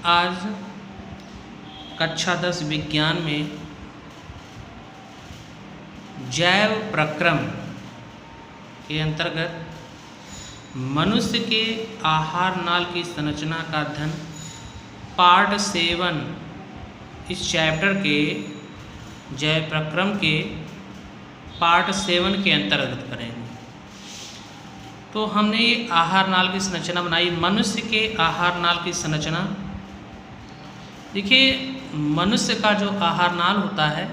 आज कक्षा 10 विज्ञान में जैव प्रक्रम के अंतर्गत मनुष्य के आहार नाल की संरचना का अध्ययन पार्ट 7 इस चैप्टर के जैव प्रक्रम के पार्ट 7 के अंतर्गत करेंगे। तो हमने ये आहार नाल की संरचना बनाई। मनुष्य के आहार नाल की संरचना, देखिए मनुष्य का जो आहार नाल होता है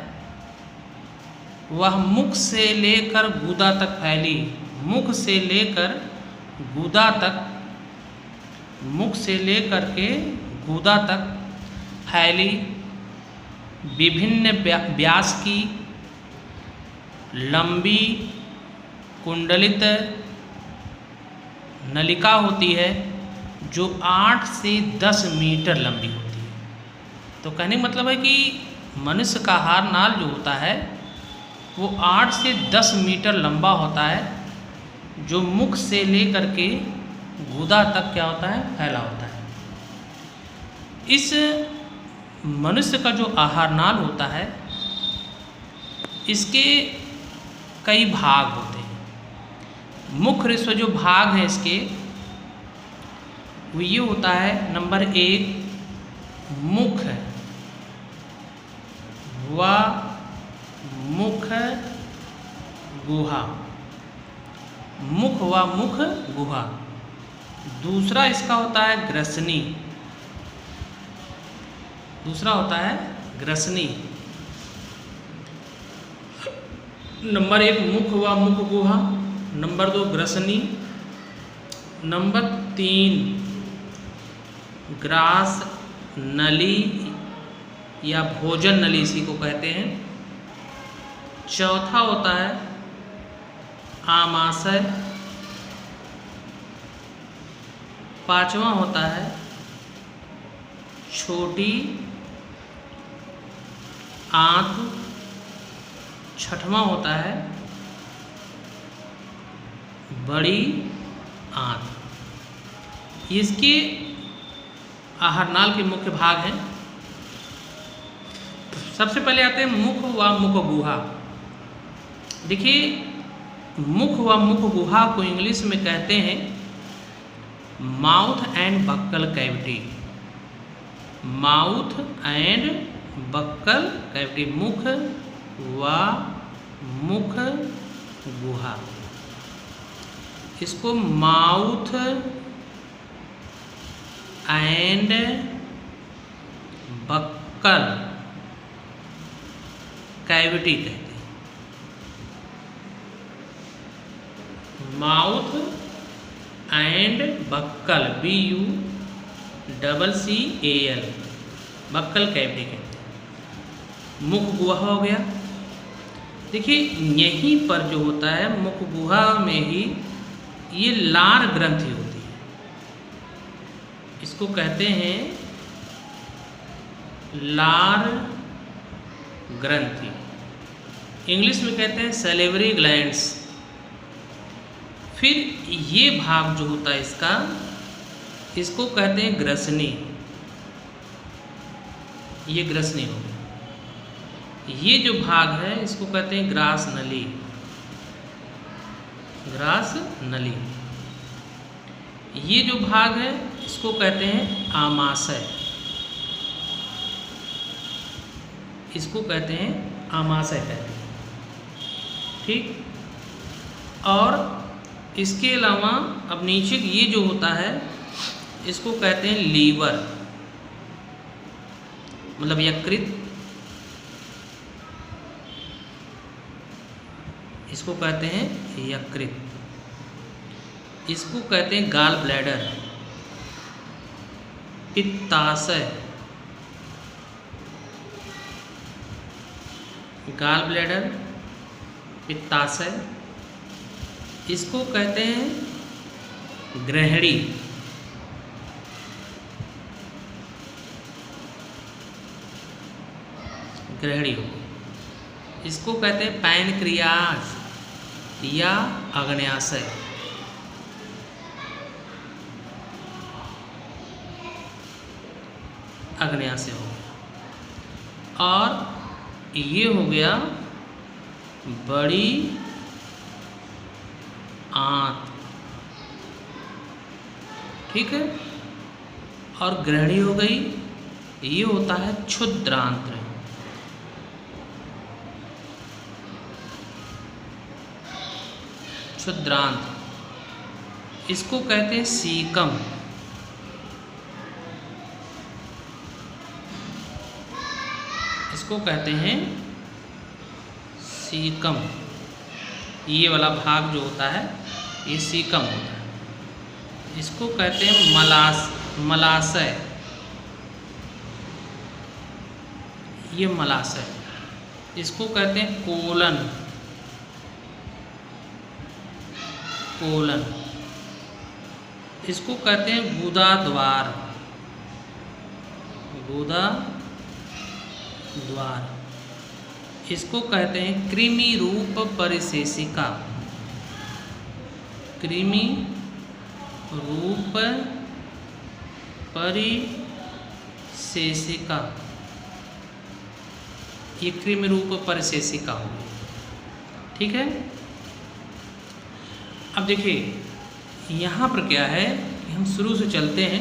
वह मुख से लेकर गुदा तक फैली, मुख से लेकर गुदा तक, मुख से लेकर के गुदा तक फैली विभिन्न व्यास की लंबी कुंडलित नलिका होती है जो 8 से 10 मीटर लंबी होती है। तो कहने का मतलब है कि मनुष्य का आहार नाल जो होता है वो 8 से 10 मीटर लंबा होता है, जो मुख से लेकर के गुदा तक क्या होता है, फैला होता है। इस मनुष्य का जो आहार नाल होता है इसके कई भाग होते हैं। मुख्य रूप से जो भाग हैं इसके वो ये होता है, नंबर 1 मुख व मुख गुहा, मुख व मुख गुहा। दूसरा इसका होता है ग्रसनी, दूसरा होता है ग्रसनी। नंबर 1 मुख व मुख गुहा, नंबर 2 ग्रसनी, नंबर 3 ग्रास नली या भोजन नली इसी को कहते हैं। चौथा होता है आमाशय, पांचवा होता है छोटी आंत, छठवां होता है बड़ी आंत। इसके आहार नाल के मुख्य भाग हैं। सबसे पहले आते हैं मुख व मुख गुहा। देखिए मुख व मुख गुहा को इंग्लिश में कहते हैं mouth and buccal cavity, mouth and buccal cavity, मुख व मुख गुहा। इसको माउथ एंड बक्कल कैविटी कहते हैं। Mouth and buckle, BUCCAL, buccal cavity कहते हैं। मुख गुहा हो गया। देखिए यहीं पर जो होता है मुख गुहा में ही ये लार ग्रंथि होती है, इसको कहते हैं लार ग्रंथि, इंग्लिश में कहते हैं सैलिवरी ग्लैंड्स। फिर ये भाग जो होता है इसका, इसको कहते हैं ग्रसनी, ये ग्रसनी हो गया। ये जो भाग है इसको कहते हैं ग्रास नली, ग्रास नली। ये जो भाग है इसको कहते हैं आमाशय, इसको कहते हैं आमाशय कहते हैं। ठीक। और इसके अलावा अब नीचे ये जो होता है इसको कहते हैं लीवर, मतलब यकृत, इसको कहते हैं यकृत। इसको कहते हैं गाल ब्लैडर, पित्ताशय, गाल ब्लैडर, पित्ताशय। इसको कहते हैं ग्रहणी, ग्रहणी हो। इसको कहते हैं पैनक्रियाज या अग्न्याशय। अग्न्याशय हो गया। और ये हो गया बड़ी आंत, ठीक है। और ग्रहणी हो गई, ये होता है क्षुद्रांत्र। क्षुद्रांत्र इसको कहते हैं सीकम। इसको कहते हैं सीकम। ये वाला भाग जो होता है ये सीकम होता है। इसको कहते हैं मलाशय। ये मलाशय। इसको कहते हैं कोलन। इसको कहते हैं गुदा द्वार। इसको कहते हैं कृमि रूप परिशेषिका। कृमि रूप परिशेषिका, ये कृमि रूप परिशेषिका होगी, ठीक है। अब देखिए यहाँ पर क्या है कि हम शुरू से चलते हैं।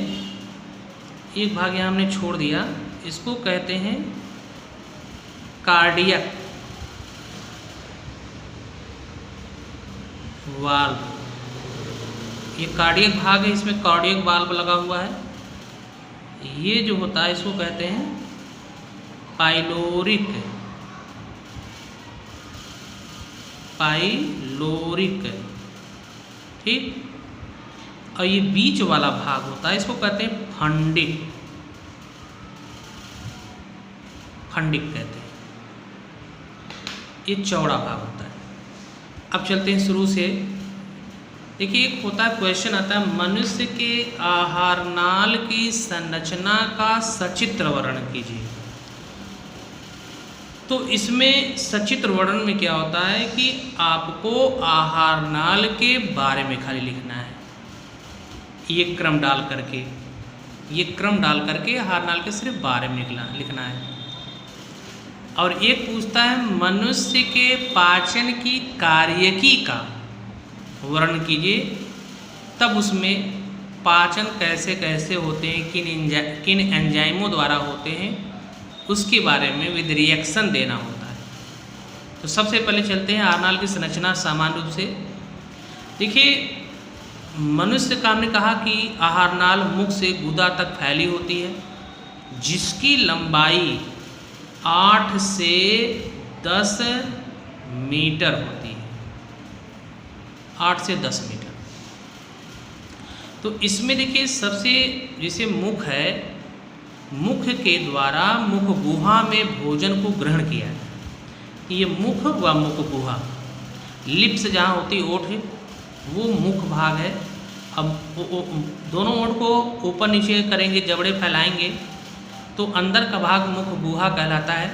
एक भाग यहाँ हमने छोड़ दिया, इसको कहते हैं कार्डियक वाल्व। ये कार्डियक भाग है, इसमें कार्डियक वाल्व लगा हुआ है। ये जो होता है इसको कहते हैं पाइलोरिक। ठीक। और ये बीच वाला भाग होता है इसको कहते हैं फंडिक कहते हैं। ये चौड़ा भाग होता है। अब चलते हैं शुरू से। देखिए एक होता है, क्वेश्चन आता है मनुष्य के आहार नाल की संरचना का सचित्र वर्णन कीजिए। तो इसमें सचित्र वर्णन में क्या होता है कि आपको आहार नाल के बारे में खाली लिखना है। ये क्रम डाल करके आहार नाल के सिर्फ बारे में लिखना है। और एक पूछता है मनुष्य के पाचन की कार्यकी का वर्णन कीजिए। तब उसमें पाचन कैसे कैसे होते हैं, किन एंजाइमों द्वारा होते हैं, उसके बारे में विद रिएक्शन देना होता है। तो सबसे पहले चलते हैं आहार नाल की संरचना सामान्य रूप से। देखिए मनुष्य का हमने कहा कि आहार नाल मुख से गुदा तक फैली होती है, जिसकी लंबाई 8 से 10 मीटर होती है। 8 से 10 मीटर। तो इसमें देखिए सबसे जैसे मुख है, मुख के द्वारा मुख गुहा में भोजन को ग्रहण किया है। ये मुख व मुख गुहा, लिप्स जहाँ होती है ओठ, वो मुख भाग है। अब दोनों ओठ को ऊपर नीचे करेंगे, जबड़े फैलाएंगे तो अंदर का भाग मुख गुहा कहलाता है,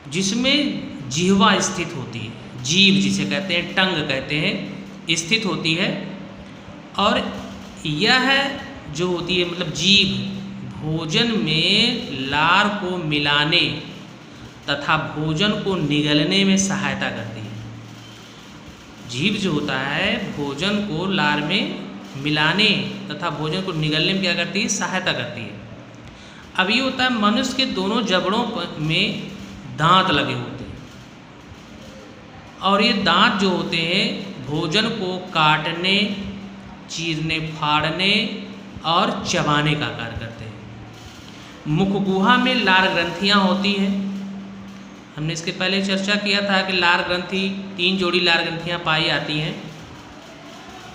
जिसमें जिह्वा स्थित होती है। जीभ जिसे कहते हैं, टंग कहते हैं, स्थित होती है। और यह जो होती है मतलब जीभ भोजन में लार को मिलाने तथा भोजन को निगलने में सहायता करती है। जीभ जो होता है भोजन को लार में मिलाने तथा भोजन को निगलने में क्या करती है, सहायता करती है। अब ये होता है मनुष्य के दोनों जबड़ों में दांत लगे होते हैं, और ये दांत जो होते हैं भोजन को काटने, चीरने, फाड़ने और चबाने का कार्य करते हैं। मुख गुहा में लार ग्रंथियाँ होती हैं। हमने इसके पहले चर्चा किया था कि लार ग्रंथि 3 जोड़ी लार ग्रंथियाँ पाई जाती हैं,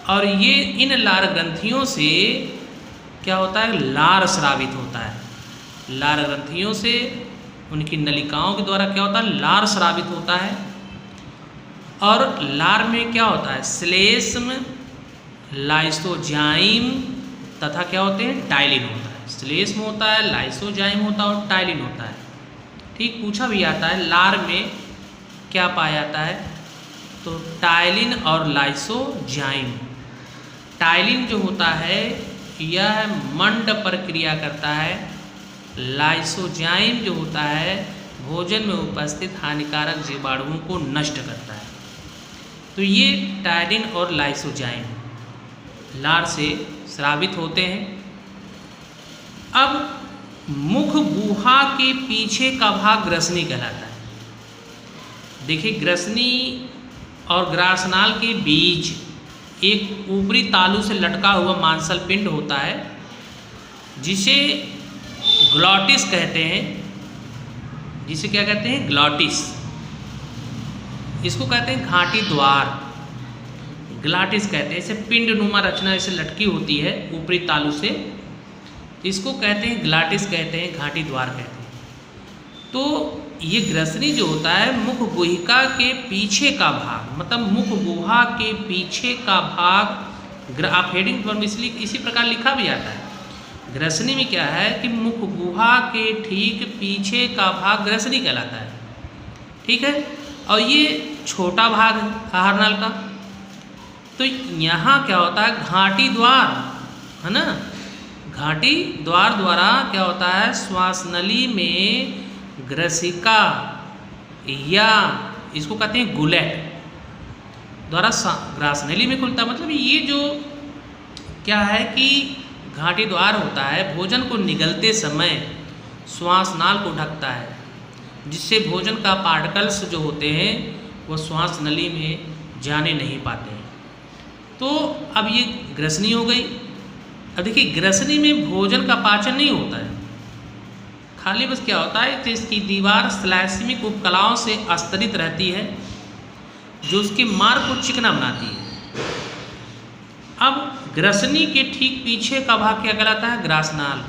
और ये इन लार ग्रंथियों से क्या होता है, लार स्रावित होता है। लार ग्रंथियों से उनकी नलिकाओं के द्वारा क्या होता है, लार स्रावित होता है। और लार में क्या होता है, श्लेष्म, लाइसोजाइम तथा क्या होते हैं, टाइलिन होता है। श्लेष्म होता है, लाइसोजाइम होता है और टाइलिन होता है। ठीक, पूछा भी आता है लार में क्या पाया जाता है, तो टाइलिन और लाइसोजाइम। टाइलिन जो होता है यह मंड पर क्रिया करता है लाइसोजाइम जो होता है भोजन में उपस्थित हानिकारक जीवाणुओं को नष्ट करता है। तो ये टायरिन और लाइसोजाइम लार से स्रावित होते हैं। अब मुख गुहा के पीछे का भाग ग्रसनी कहलाता है। देखिए, ग्रसनी और ग्रासनाल के बीच एक ऊपरी तालू से लटका हुआ मांसल पिंड होता है जिसे ग्लॉटिस कहते हैं। जिसे क्या कहते हैं? ग्लॉटिस। इसको कहते हैं घाटी द्वार, ग्लॉटिस कहते हैं। इसे पिंड नुमा रचना ऐसे लटकी होती है ऊपरी तालू से, इसको कहते हैं ग्लॉटिस कहते हैं, घाटी द्वार कहते हैं। तो ये ग्रसनी जो होता है मुख गुहिका के पीछे का भाग, मतलब मुख गुहा के पीछे का भाग, आप हेडिंग पर इसलिए इसी प्रकार लिखा भी जाता है। ग्रसनी में क्या है कि मुख गुहा के ठीक पीछे का भाग ग्रसनी कहलाता है, ठीक है। और ये छोटा भाग है आहार नाल का। तो यहाँ क्या होता है? घाटी द्वार, है ना, घाटी द्वार द्वारा क्या होता है? श्वास नली में ग्रसिका या इसको कहते हैं गुलेट द्वारा ग्रास नली में खुलता है। मतलब ये जो क्या है कि घाटी द्वार होता है भोजन को निगलते समय श्वास नाल को ढकता है, जिससे भोजन का पार्टिकल्स जो होते हैं वो श्वास नली में जाने नहीं पाते हैं। तो अब ये ग्रसनी हो गई। अब देखिए, ग्रसनी में भोजन का पाचन नहीं होता है, खाली बस क्या होता है कि इसकी दीवार श्लैष्मिक उपकलाओं से आस्तरित रहती है जो उसके मार्ग को चिकना बनाती है। अब ग्रसनी के ठीक पीछे का भाग क्या कहलाता है? ग्रासनाल।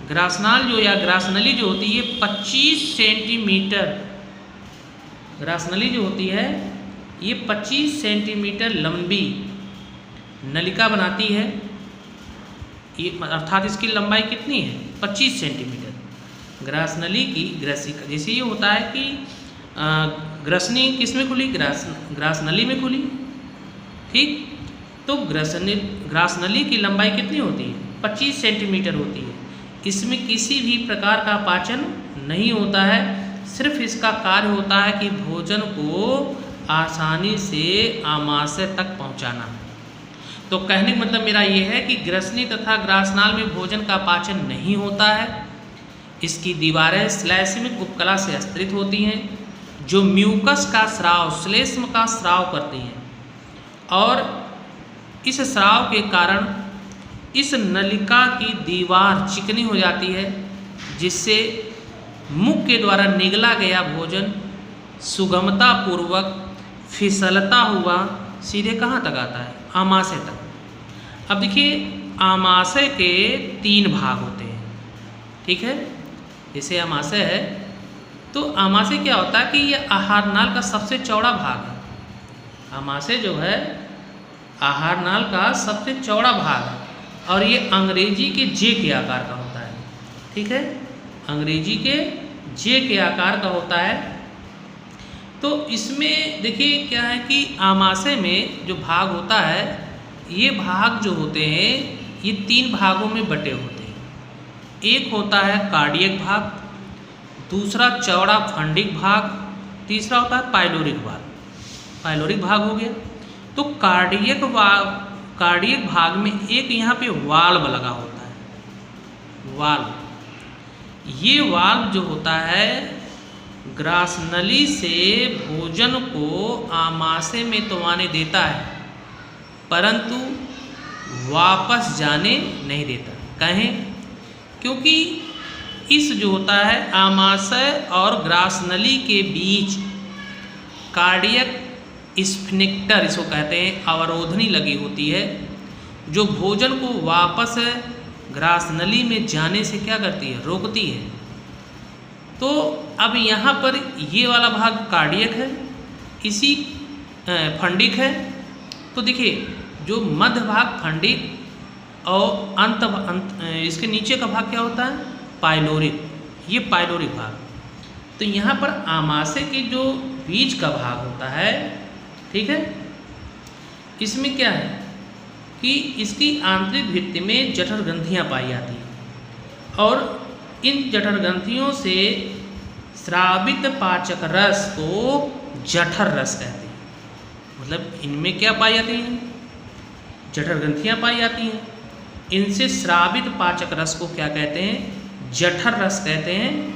ग्रासनाल जो या ग्रासनली जो होती है 25 सेंटीमीटर, ग्रासनली जो होती है ये 25 सेंटीमीटर लंबी नलिका बनाती है। ये अर्थात इसकी लंबाई कितनी है? 25 सेंटीमीटर। ग्रासनली की ग्रसिका, जैसे ये होता है कि ग्रसनी किस में खुली? ग्रासनली में खुली, ठीक। तो ग्रासनली की लंबाई कितनी होती है? 25 सेंटीमीटर होती है। इसमें किसी भी प्रकार का पाचन नहीं होता है, सिर्फ इसका कार्य होता है कि भोजन को आसानी से आमाशय तक पहुंचाना। तो कहने का मतलब मेरा ये है कि ग्रसनी तथा ग्रासनाल में भोजन का पाचन नहीं होता है। इसकी दीवारें श्लैष्मिक उपकला से आस्तरित होती हैं जो म्यूकस का स्राव, श्लेष्म का स्राव करती हैं, और इस स्राव के कारण इस नलिका की दीवार चिकनी हो जाती है, जिससे मुख के द्वारा निगला गया भोजन सुगमता पूर्वक फिसलता हुआ सीधे कहाँ तक आता है? आमाशय तक। अब देखिए, आमाशय के 3 भाग होते हैं, ठीक है। जैसे आमाशय है तो आमाशय क्या होता है कि ये आहार नाल का सबसे चौड़ा भाग है। आमाशय जो है आहार नाल का सबसे चौड़ा भाग है, और ये अंग्रेजी के जे के आकार का होता है, ठीक है। अंग्रेजी के जे के आकार का होता है। तो इसमें देखिए क्या है कि आमाशय में जो भाग होता है, ये भाग जो होते हैं ये 3 भागों में बटे होते हैं। एक होता है कार्डियक भाग, दूसरा चौड़ा फंडिक भाग, तीसरा होता है पाइलोरिक भाग। पाइलोरिक भाग हो गया। तो कार्डियक भाग में एक यहाँ पे वाल्व लगा होता है, वाल्व। ये वाल्व जो होता है ग्रासनली से भोजन को आमाशय में तो आने देता है, परंतु वापस जाने नहीं देता। कहें? क्योंकि इस जो होता है आमाशय और ग्रासनली के बीच कार्डियक स्फिंक्टर, इसको कहते हैं, अवरोधनी लगी होती है, जो भोजन को वापस ग्रासनली में जाने से क्या करती है? रोकती है। तो अब यहाँ पर ये वाला भाग कार्डियक है, इसी फंडिक है। तो देखिए, जो मध्य भाग फंडिक और अंत इसके नीचे का भाग क्या होता है? पाइलोरिक। ये पाइलोरिक भाग। तो यहाँ पर आमाशय के जो बीच का भाग होता है, ठीक है, इसमें क्या है कि इसकी आंतरिक भित्ति में जठर ग्रंथियाँ पाई जाती हैं, और इन जठर ग्रंथियों से स्रावित पाचक रस को जठर रस कहते हैं। मतलब इनमें क्या पाई जाती हैं? जठर ग्रंथियाँ पाई जाती हैं। इनसे स्रावित पाचक रस को क्या कहते हैं? जठर रस कहते हैं।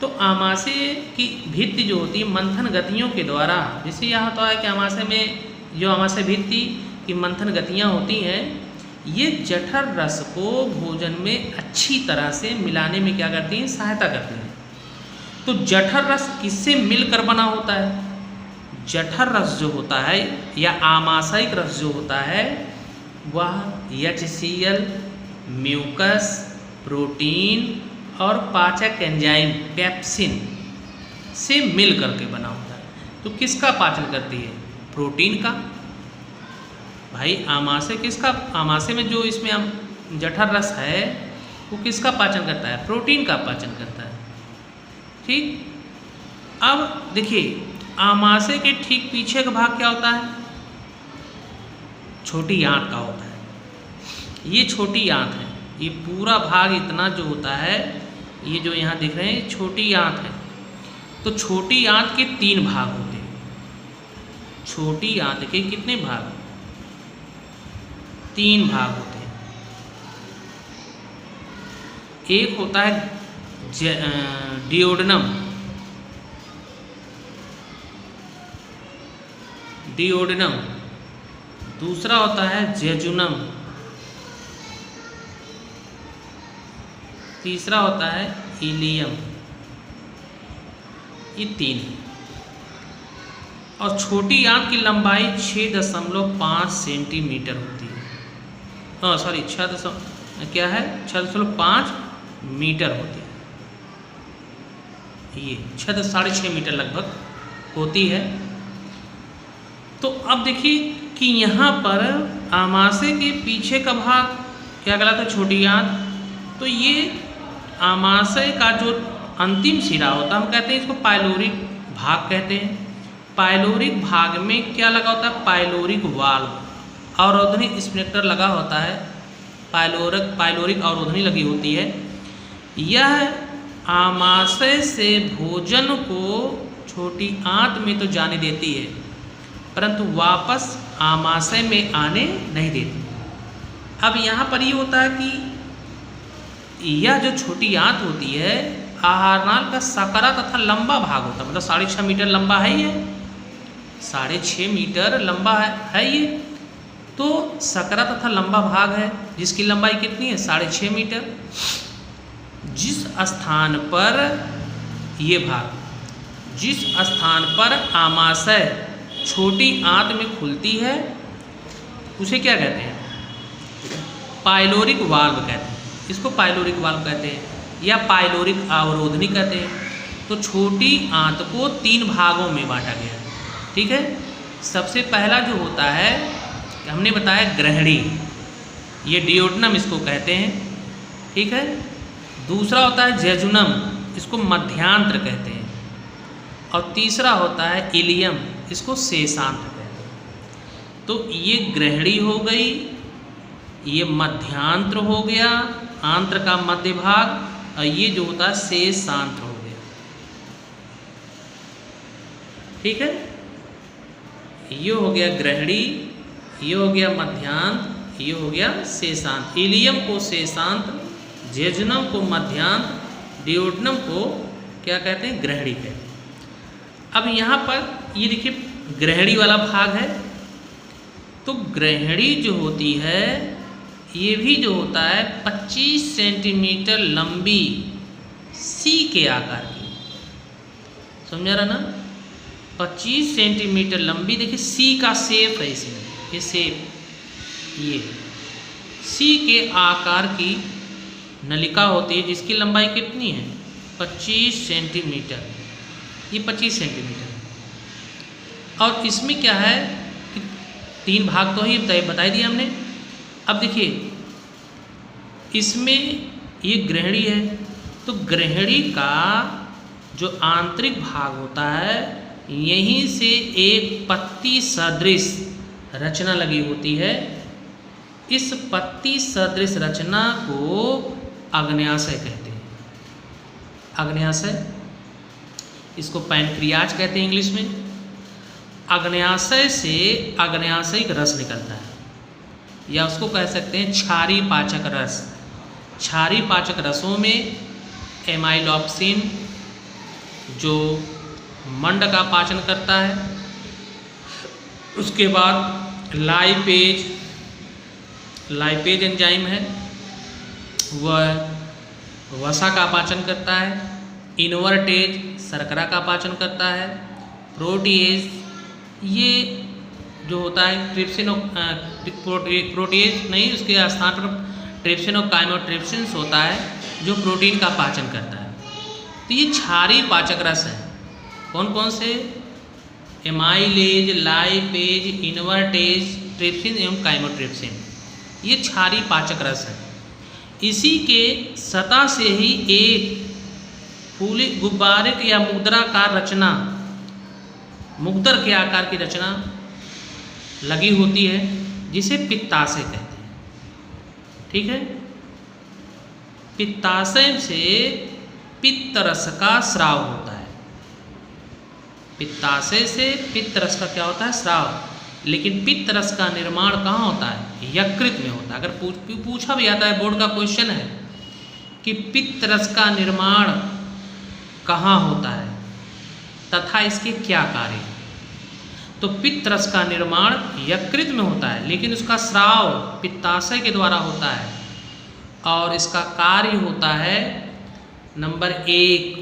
तो आमाशय की भित्ति जो होती है मंथन गतियों के द्वारा, जैसे यहाँ होता है कि आमाशय में जो आमाशय भित्ति की मंथन गतियाँ होती हैं, ये जठर रस को भोजन में अच्छी तरह से मिलाने में क्या करती हैं? सहायता करती हैं। तो जठर रस किससे मिलकर बना होता है? जठर रस जो होता है या आमाशयिक रस जो होता है वह HCl, म्यूकस, प्रोटीन और पाचक एंजाइम पेप्सिन से मिल करके बना होता है। तो किसका पाचन करती है? प्रोटीन का। भाई आमाशय किसका? आमाशय में जो इसमें जठर रस है वो किसका पाचन करता है? प्रोटीन का पाचन करता है। ठीक। अब देखिए आमाशय के ठीक पीछे का भाग क्या होता है? छोटी आंत का होता है। ये छोटी आंत है। ये पूरा भाग इतना जो होता है, ये जो यहाँ दिख रहे हैं छोटी आंत है। तो छोटी आंत के 3 भाग होते हैं। छोटी आंत के कितने भाग? 3 भाग होते हैं। एक होता है डिओडेनम, दूसरा होता है जेजुनम, तीसरा होता है इलियम। ये 3 है। और छोटी आंत की लंबाई 6.5 सेंटीमीटर होती है। हाँ सॉरी 6.5 मीटर होती है। ये 6.5 मीटर लगभग होती है। तो अब देखिए कि यहाँ पर आमाशय के पीछे का भाग क्या कहलाता है? छोटी आंत। तो ये आमाशय का जो अंतिम सिरा होता है हम कहते हैं इसको पाइलोरिक भाग कहते हैं। पाइलोरिक भाग में क्या लगा होता है? पाइलोरिक वाल्व, अवरोधनी स्फिंक्टर लगा होता है। पाइलोरिक अवरोधनी लगी होती है। यह आमाशय से भोजन को छोटी आंत में तो जाने देती है परंतु वापस आमाशय में आने नहीं देती। अब यहाँ पर ये होता है कि यह जो छोटी आंत होती है आहारनाल का सकरा तथा लंबा भाग होता है। मतलब 6.5 मीटर लंबा है ये, 6.5 मीटर लंबा है ये। तो सकरा तथा लंबा भाग है जिसकी लंबाई कितनी है? 6.5 मीटर। जिस स्थान पर ये भाग, जिस स्थान पर आमाशय छोटी आंत में खुलती है उसे क्या कहते हैं? पाइलोरिक वाल्व कहते हैं। इसको पाइलोरिक वाल्व कहते हैं या पाइलोरिक अवरोधनी कहते हैं। तो छोटी आंत को 3 भागों में बांटा गया। ठीक है। सबसे पहला जो होता है हमने बताया ग्रहणी, ये डिओडेनम इसको कहते हैं। ठीक है। दूसरा होता है जेजुनम, इसको मध्यांत्र कहते हैं। और तीसरा होता है इलियम, इसको शेषांत्र कहते हैं। तो ये ग्रहणी हो गई, ये मध्यांत्र हो गया, आंत्र का मध्य भाग, और ये जो होता है शेषांत्र हो गया। ठीक है। ये हो गया ग्रहणी, ये हो गया मध्यांत्र, ये हो गया शेषांत। इलियम को शेषांत, जेजुनम को मध्यांत, डिओडेनम को क्या कहते हैं? ग्रहणी कहते हैं। अब यहाँ पर ये देखिए ग्रहणी वाला भाग है। तो ग्रहणी जो होती है ये भी जो होता है 25 सेंटीमीटर लंबी सी के आकार की। समझा रहा ना? 25 सेंटीमीटर लंबी। देखिए सी का शेप है इसमें, ये शेप, ये सी के आकार की नलिका होती है जिसकी लंबाई कितनी है? 25 सेंटीमीटर। ये 25 सेंटीमीटर। और इसमें क्या है कि 3 भाग तो ही बता दिया हमने। अब देखिए इसमें ये ग्रहणी है। तो ग्रहणी का जो आंतरिक भाग होता है यहीं से एक पत्ती सदृश रचना लगी होती है। इस पत्ती सदृश रचना को आग्नेयाशय कहते हैं। अग्न्याशय, इसको पैनक्रियाज कहते हैं इंग्लिश में। अग्न्याशय से अग्न्याशयिक रस निकलता है, या उसको कह सकते हैं क्षारी पाचक रस। क्षारी पाचक रसों में एमाइलॉप्सिन जो मंड का पाचन करता है, उसके बाद लाइपेज एंजाइम है, वह वसा का पाचन करता है। इनवर्टेज शर्करा का पाचन करता है। प्रोटीएज ये जो होता है प्रोटीएज नहीं, उसके स्थान पर ट्रिप्सिन और काइमोट्रिप्सिन्स होता है जो प्रोटीन का पाचन करता है। तो ये क्षारी पाचक रस है। कौन कौन से? एमाइलेज, लाइपेज, इनवर्टेज, ट्रिप्सिन एवं काइमोट्रिप्सिन, ये क्षारी पाचक रस है। इसी के सतह से ही एक फूली गुब्बारे या मुद्राकार रचना, मुग्दर के आकार की रचना लगी होती है, जिसे पित्ताशय कहते हैं। ठीक है, पित्ताशय से पित्त रस का स्राव होता है। पित्ताशय से पित्त रस का क्या होता है? स्राव। लेकिन पित्त रस का निर्माण कहाँ होता है? यकृत में होता है। अगर पूछा भी आता है, बोर्ड का क्वेश्चन है कि पित्त रस का निर्माण कहाँ होता है तथा इसके क्या कार्य, तो पित्त रस का निर्माण यकृत में होता है, लेकिन उसका स्राव पित्ताशय के द्वारा होता है। और इसका कार्य होता है नंबर 1,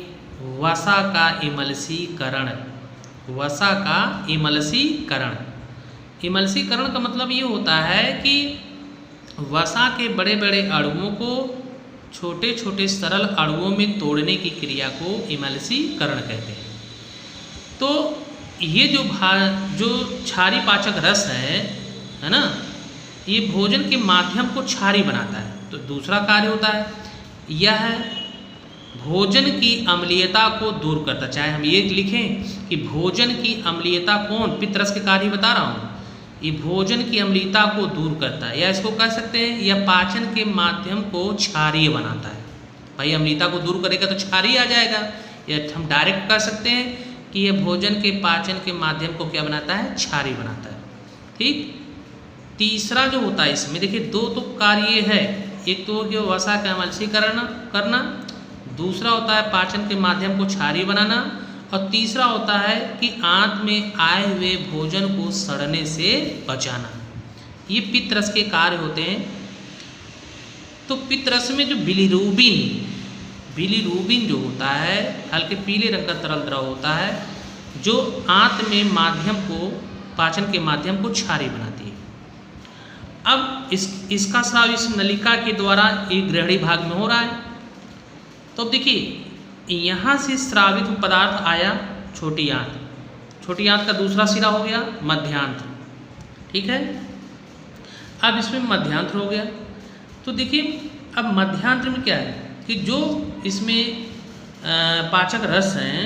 वसा का इमल्सीकरण। वसा का इमल्सीकरण। इमल्सीकरण का मतलब ये होता है कि वसा के बड़े बड़े अणुओं को छोटे छोटे सरल अणुओं में तोड़ने की क्रिया को इमल्सीकरण कहते हैं। तो ये जो क्षारी पाचक रस है ना, ये भोजन के माध्यम को क्षारी बनाता है। तो दूसरा कार्य होता है यह भोजन की अम्लीयता को दूर करता। चाहे हम ये लिखें कि भोजन की अम्लीयता कौन, पित्तरस के कार्य बता रहा हूँ, ये भोजन की अम्लीयता को दूर करता है, या इसको कह सकते हैं यह पाचन के माध्यम को क्षारीय बनाता है। भाई अम्लीयता को दूर करेगा तो क्षारीय आ जाएगा, या हम डायरेक्ट कह सकते हैं कि यह भोजन के पाचन के माध्यम को क्या बनाता है? क्षारीय बनाता है। ठीक। तीसरा जो होता है इसमें देखिए 2 तो कार्य है, एक तो कि वसा का इमल्सीकरण करना, दूसरा होता है पाचन के माध्यम को क्षारीय बनाना, और तीसरा होता है कि आंत में आए हुए भोजन को सड़ने से बचाना। ये पित्तरस के कार्य होते हैं। तो पित्तरस में जो बिलीरूबिन जो होता है, हल्के पीले रंग का तरल द्रव होता है, जो आंत में माध्यम को, पाचन के माध्यम को क्षारीय बनाती है। अब इसका स्राव इस नलिका के द्वारा एक ग्रहणी भाग में हो रहा है। तो अब देखिए यहाँ से स्रावित पदार्थ आया छोटी आंत, छोटी आंत का दूसरा सिरा हो गया मध्यांत्र। ठीक है, अब इसमें मध्यांत्र हो गया। तो देखिए अब मध्यांत्र में क्या है कि जो इसमें पाचक रस हैं,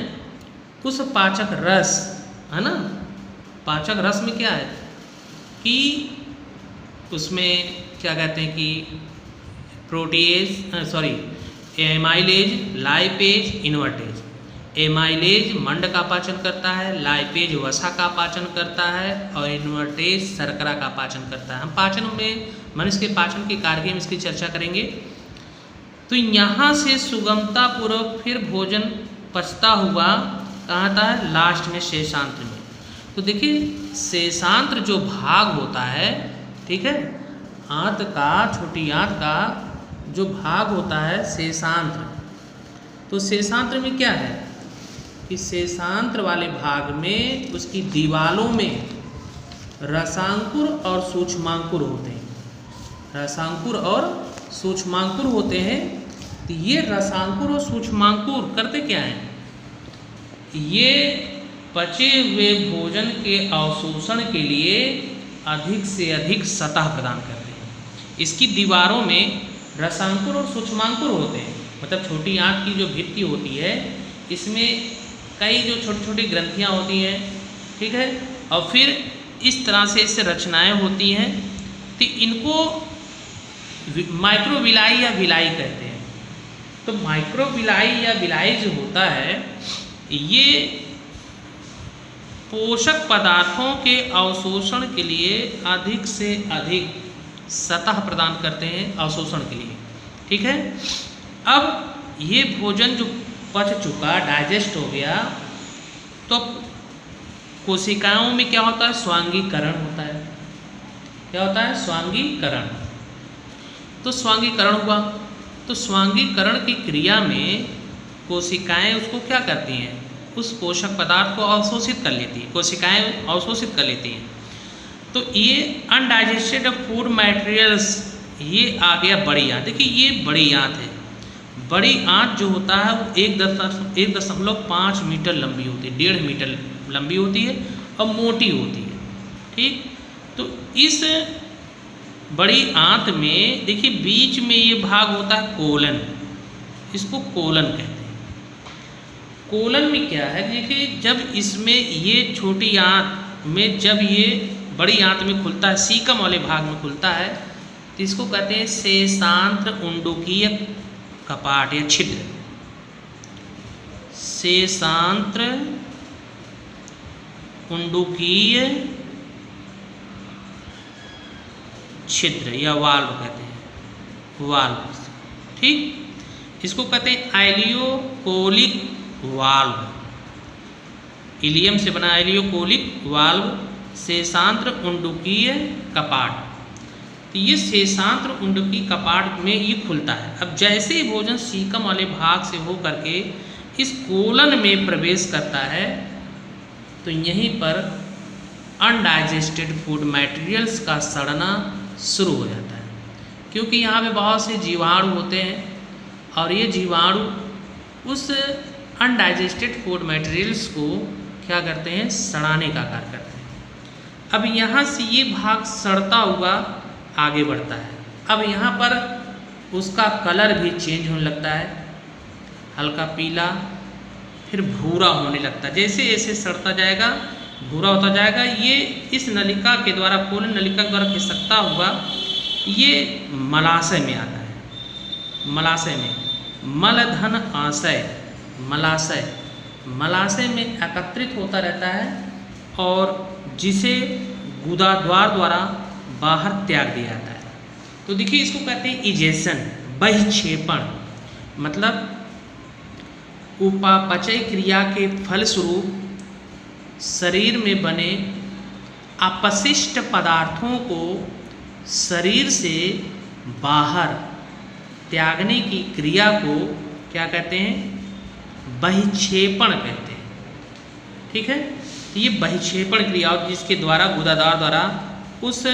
उस पाचक रस है ना, पाचक रस में क्या है कि उसमें क्या कहते हैं कि एमाइलेज, लाइपेज, इनवर्टेज। एमाइलेज मंड का पाचन करता है, लाइपेज वसा का पाचन करता है, और इनवर्टेज शर्करा का पाचन करता है। हम पाचन में मनुष्य के पाचन के कार्य में इसकी चर्चा करेंगे। तो यहाँ से सुगमता पूर्वक फिर भोजन पचता हुआ कहाँ आता है? लास्ट में शेषांत्र में। तो देखिए शेषांत्र जो भाग होता है, ठीक है, आंत का, छोटी आंत का जो भाग होता है शेषांत्र, तो शेषांत्र में क्या है कि शेषांत्र वाले भाग में उसकी दीवालों में रसांकुर और सूक्ष्मांकुर होते हैं। रसांकुर और सूक्ष्मांकुर होते हैं। तो ये रसांकुर और सूक्ष्मांकुर करते क्या हैं? ये पचे हुए भोजन के अवशोषण के लिए अधिक से अधिक सतह प्रदान करते हैं। इसकी दीवारों में रसांकुर और सूक्ष्मांकुर होते हैं। मतलब छोटी आंत की जो भित्ति होती है, इसमें कई जो छोटी छोटी ग्रंथियाँ होती हैं, ठीक है, और फिर इस तरह से इससे रचनाएं होती हैं। तो इनको माइक्रोविलाई या विलाई कहते हैं। तो माइक्रोविलाई या विलाई जो होता है ये पोषक पदार्थों के अवशोषण के लिए अधिक से अधिक सतह प्रदान करते हैं अवशोषण के लिए। ठीक है, अब ये भोजन जो पच चुका, डाइजेस्ट हो गया, तो कोशिकाओं में क्या होता है, स्वांगीकरण होता है। क्या होता है, स्वांगीकरण। तो स्वांगीकरण हुआ, तो स्वांगीकरण की क्रिया में कोशिकाएं उसको क्या करती हैं, उस पोषक पदार्थ को अवशोषित कर लेती हैं, कोशिकाएं अवशोषित कर लेती हैं। तो ये अनडाइजेस्टेड फूड मटेरियल्स, ये आ गया बड़ी आंत। देखिए ये बड़ी आंत है। बड़ी आंत जो होता है वो 1.5 मीटर लंबी होती है, 1.5 मीटर लंबी होती है और मोटी होती है। ठीक, तो इस बड़ी आंत में देखिए बीच में ये भाग होता है कोलन, इसको कोलन कहते हैं। कोलन में क्या है, देखिए जब इसमें ये छोटी आंत में जब ये बड़ी आंत में खुलता है, सीकम वाले भाग में खुलता है, तो इसको कहते हैं शेषांत्र उंडुकीय कपाट या छिद्र। शेषांत्र उंडुकीय छिद्र या वाल्व कहते हैं, वाल्व। ठीक, इसको कहते हैं आइलियोकोलिक वाल्व, इलियम से बना आइलियोकोलिक वाल्व, शेषांत्र उंडुकीय कपाट। तो ये शेषांत्र उंडुकीय कपाट में ये खुलता है। अब जैसे ही भोजन सीकम वाले भाग से हो करके इस कोलन में प्रवेश करता है, तो यहीं पर अनडाइजेस्टेड फूड मटेरियल्स का सड़ना शुरू हो जाता है, क्योंकि यहाँ पे बहुत से जीवाणु होते हैं और ये जीवाणु उस अनडाइजेस्टेड फूड मटेरियल्स को क्या करते हैं, सड़ाने का कार्य करते हैं। अब यहाँ से ये भाग सड़ता हुआ आगे बढ़ता है। अब यहाँ पर उसका कलर भी चेंज होने लगता है, हल्का पीला, फिर भूरा होने लगता है। जैसे जैसे सड़ता जाएगा भूरा होता जाएगा। ये इस नलिका के द्वारा, कोलन नलिका के द्वारा खिसकता हुआ ये मलाशय में आता है। मलाशय में मलधन आशय, मलाशय में एकत्रित होता रहता है और जिसे गुदाद्वार द्वारा बाहर त्याग दिया जाता है। तो देखिए इसको कहते हैं इजेशन, बहिक्षेपण। मतलब उपापचय क्रिया के फलस्वरूप शरीर में बने अपशिष्ट पदार्थों को शरीर से बाहर त्यागने की क्रिया को क्या कहते हैं, बहिक्षेपण कहते हैं। ठीक है, तो ये बहिक्षेपण क्रिया जिसके द्वारा गुदाद्वार द्वारा उस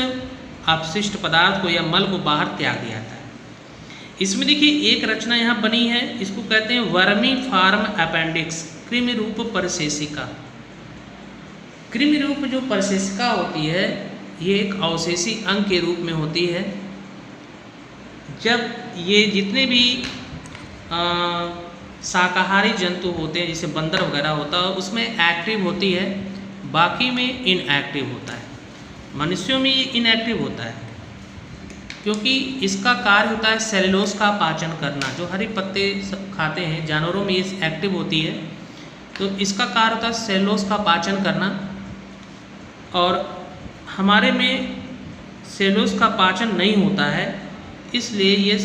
अपशिष्ट पदार्थ को या मल को बाहर त्याग दिया जाता है। इसमें देखिए एक रचना यहाँ बनी है, इसको कहते हैं वर्मी फार्म अपेंडिक्स, कृमि रूप परिशेषिका। कृमि रूप जो परिशेषिका होती है ये एक अवशेषी अंग के रूप में होती है। जब ये जितने भी शाकाहारी जंतु होते हैं, जैसे बंदर वगैरह होता है, उसमें एक्टिव होती है, बाकी में इनएक्टिव होता है। मनुष्यों में ये इनएक्टिव होता है क्योंकि इसका कार्य होता है सेलुलोज का पाचन करना। जो हरे पत्ते खाते हैं जानवरों में ये एक्टिव होती है, तो इसका कार्य होता है सेलुलोज का पाचन करना। और हमारे में सेलुलोज का पाचन नहीं होता है, इसलिए ये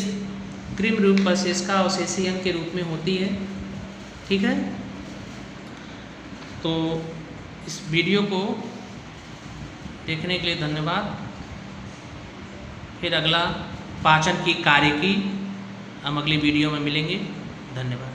कृमि रूप परिशेषिका अवशेषी अंग के रूप में होती है। ठीक है, तो इस वीडियो को देखने के लिए धन्यवाद। फिर अगला पाचन की कार्य की हम अगली वीडियो में मिलेंगे। धन्यवाद।